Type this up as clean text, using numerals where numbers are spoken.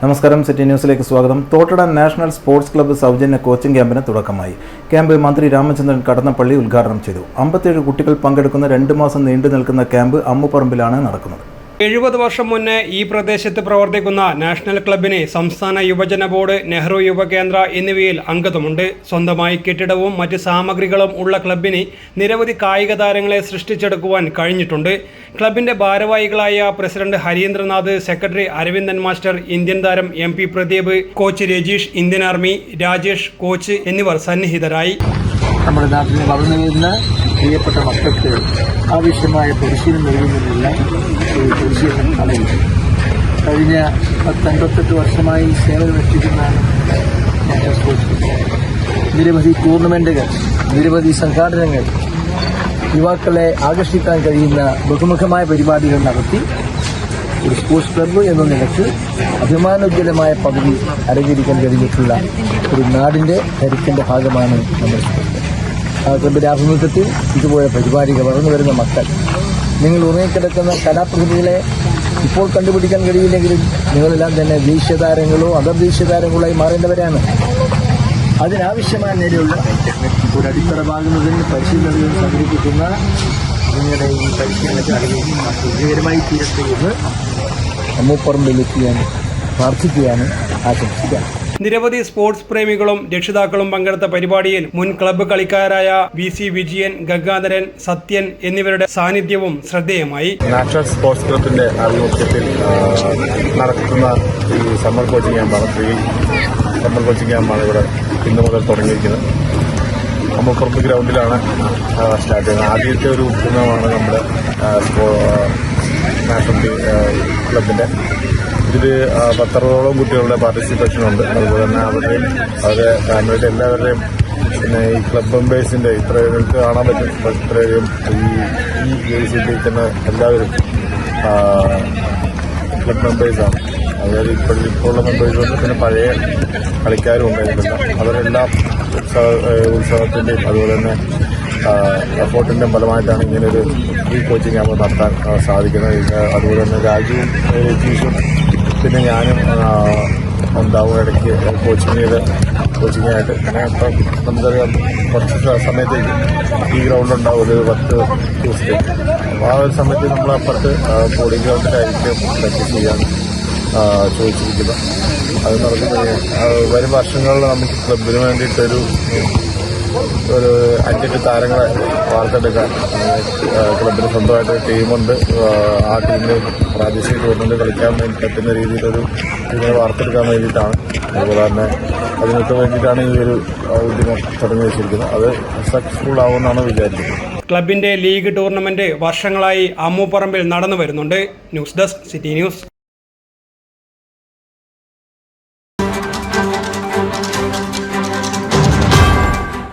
നമസ്കാരം, സിറ്റി ന്യൂസിലേക്ക് സ്വാഗതം. തോട്ടട നാഷണൽ സ്പോർട്സ് ക്ലബ്ബ് സൗജന്യ കോച്ചിംഗ് ക്യാമ്പിന് തുടക്കമായി. ക്യാമ്പ് മന്ത്രി രാമചന്ദ്രൻ കടന്നപ്പള്ളി ഉദ്ഘാടനം ചെയ്തു. 57 കുട്ടികൾ പങ്കെടുക്കുന്ന 2 മാസം നീണ്ടു നിൽക്കുന്ന ക്യാമ്പ് അമ്മുപറമ്പിലാണ് നടക്കുന്നത്. 70 വർഷം മുന്നേ ഈ പ്രദേശത്ത് പ്രവർത്തിക്കുന്ന നാഷണൽ ക്ലബിന് സംസ്ഥാന യുവജന ബോർഡ്, നെഹ്റു യുവകേന്ദ്ര എന്നിവയിൽ അംഗത്വമുണ്ട്. സ്വന്തമായി കെട്ടിടവും മറ്റ് സാമഗ്രികളും ഉള്ള ക്ലബിന് നിരവധി കായിക താരങ്ങളെ സൃഷ്ടിച്ചെടുക്കുവാൻ കഴിഞ്ഞിട്ടുണ്ട്. ക്ലബിന്റെ ഭാരവാഹികളായ president Harindranath, secretary Aravindan master, Indian താരം MP Pradeep, coach Rajeesh, Indian army Rajesh, coach എന്നിവർ സന്നിഹിതരായി. നമ്മുടെ നാട്ടിൽ വളർന്നു വരുന്ന പ്രിയപ്പെട്ട മക്കൾക്ക് ആവശ്യമായ പരിശീലനം നൽകുന്നതിനുള്ള ഒരു പരിശീലനം നൽകുന്നു. കഴിഞ്ഞ 58 വർഷമായി സേവനമനുഷ്ഠിക്കുന്നതാണ് നാഷണൽ സ്പോർട്സ് ക്ലബ്ബ്. നിരവധി ടൂർണമെന്റുകൾ, നിരവധി സംഘാടനങ്ങൾ, യുവാക്കളെ ആകർഷിക്കാൻ കഴിയുന്ന ബഹുമുഖമായ പരിപാടികൾ നടത്തി ഒരു സ്പോർട്സ് ക്ലബ്ബ് എന്ന നിലയ്ക്ക് അഭിമാനോജ്വലമായ പദവി അലങ്കരിക്കാൻ കഴിഞ്ഞിട്ടുള്ള ഒരു നാടിന്റെ കരുത്തിന്റെ ഭാഗമാണ് നമ്മുടെ സ്പോർട്സ് ക്ലബ്ബ്. ആ ക്ലബിന്റെ ആഭിമുഖ്യത്തിൽ ഇതുപോലെ പരിപാടികൾ വളർന്നു വരുന്ന മക്കൾ, നിങ്ങൾ ഉറങ്ങിക്കിടക്കുന്ന കലാപ്രതിഭകളെ ഇപ്പോൾ കണ്ടുപിടിക്കാൻ കഴിയില്ലെങ്കിലും നിങ്ങളെല്ലാം തന്നെ ദേശീയ താരങ്ങളോ അന്തർദേശീയ താരങ്ങളോ ആയി മാറേണ്ടവരാണ്. അതിനാവശ്യമായ നിലയിലുള്ള ഒരു അടിത്തറ പാകുന്നതിന് പരിശീലനം സംഘടിപ്പിക്കുന്ന നിങ്ങളുടെ ഈ പരിശീലന ചടങ്ങിൽ വിജയകരമായി തീരട്ടെ എന്ന് അമ്മുപറമ്പിലെത്തിയാൻ പ്രാർത്ഥിക്കുകയാണ്, ആശംസിക്കുകയാണ്. നിരവധി സ്പോർട്സ് പ്രേമികളും രക്ഷിതാക്കളും പങ്കെടുത്ത പരിപാടിയിൽ മുൻ ക്ലബ്ബ് കളിക്കാരായ VC വിജയൻ, ഗംഗാധരൻ, സത്യൻ എന്നിവരുടെ സാന്നിധ്യവും ശ്രദ്ധേയമായി. നാഷണൽ സ്പോർട്സ് ക്ലബിന്റെ ആഭിമുഖ്യത്തിൽ നടത്തുന്ന ഈ സമ്മർ കോച്ചിങ് ക്യാമ്പാണ്. സമ്മർ കോച്ചിങ് ക്യാമ്പാണ് ഇവിടെ ഇന്നു മുതൽ തുടങ്ങിയിരിക്കുന്നത്. അമ്മുപറമ്പ് ഗ്രൗണ്ടിലാണ് സ്റ്റാർട്ട് ചെയ്യുന്നത്. ആദ്യത്തെ ഒരു ഉദ്യമമാണ് നമ്മുടെ നാഷണൽ ക്ലബിന്റെ. ഇതിൽ 10-60ഓളം കുട്ടികളുടെ പാർട്ടിസിപ്പേഷനുണ്ട്. അതുപോലെ തന്നെ അവരുടെ ഫാമിലിയുടെ എല്ലാവരുടെയും, പിന്നെ ഈ ക്ലബ് മെമ്പേഴ്സിന്റെ ഇത്രയും കാണാൻ പറ്റും. ഇത്രയും ഈ ജേഴ്സിയിലിരിക്കുന്ന എല്ലാവരും ക്ലബ് മെമ്പേഴ്സാണ്. അതായത് ഇപ്പോൾ ഉള്ള മെമ്പേഴ്സുണ്ട്, പിന്നെ പഴയ കളിക്കാരും ഉണ്ടായിരുന്നില്ല. അവരെല്ലാം ഉത്സവത്തിൻ്റെയും അതുപോലെ തന്നെ എഫോർട്ടിൻ്റെയും ഫലമായിട്ടാണ് ഇങ്ങനൊരു ഈ കോച്ചിങ് ക്യാമ്പ് നടത്താൻ സാധിക്കുന്നത്. അതുപോലെ തന്നെ രാജുവും രജീഷും പിന്നെ ഞാനും ഉണ്ടാവും ഇടയ്ക്ക് കോച്ചിങ്ങായിട്ട്. പിന്നെ ഇപ്പം നമുക്കറിയാം കുറച്ച് സമയത്തേക്ക് ഈ ഗ്രൗണ്ടുണ്ടാവും, ഒരു 10 ദിവസത്തേക്ക്. അപ്പോൾ ആ ഒരു സമയത്ത് നമ്മൾ അപ്പുറത്ത് ബോഡി ഗ്രൗണ്ടിലായിരിക്കും പ്രാക്ടീസ് ചെയ്യാൻ ചോദിച്ചിരിക്കുന്നത്. അത് നടക്കുന്നത് വരും വർഷങ്ങളിൽ നമുക്ക് ക്ലബിന് വേണ്ടിയിട്ടൊരു 5-8 താരങ്ങളെ വാർത്തെടുക്കാൻ ക്ലബിന് സ്വന്തമായിട്ട് ടീമുണ്ട്. ആ ടീമിന് പ്രാദേശിക ടൂർണമെന്റ് കളിക്കാൻ വേണ്ടി പറ്റുന്ന രീതിയിലൊരു ടീമിനെ വാർത്തെടുക്കാൻ വേണ്ടിയിട്ടാണ്. അതുപോലെ തന്നെ അതിനൊക്കെ വേണ്ടിയിട്ടാണ് ഈ ഒരു ഉദ്യമം തുടങ്ങി വെച്ചിരിക്കുന്നത്. അത് സക്സസ്ഫുൾ ആവുമെന്നാണ് വിചാരിക്കുന്നത്. ക്ലബിന്റെ ലീഗ് ടൂർണമെന്റ് വർഷങ്ങളായി അമ്മുപറമ്പിൽ നടന്നു വരുന്നുണ്ട്. News desk, city news.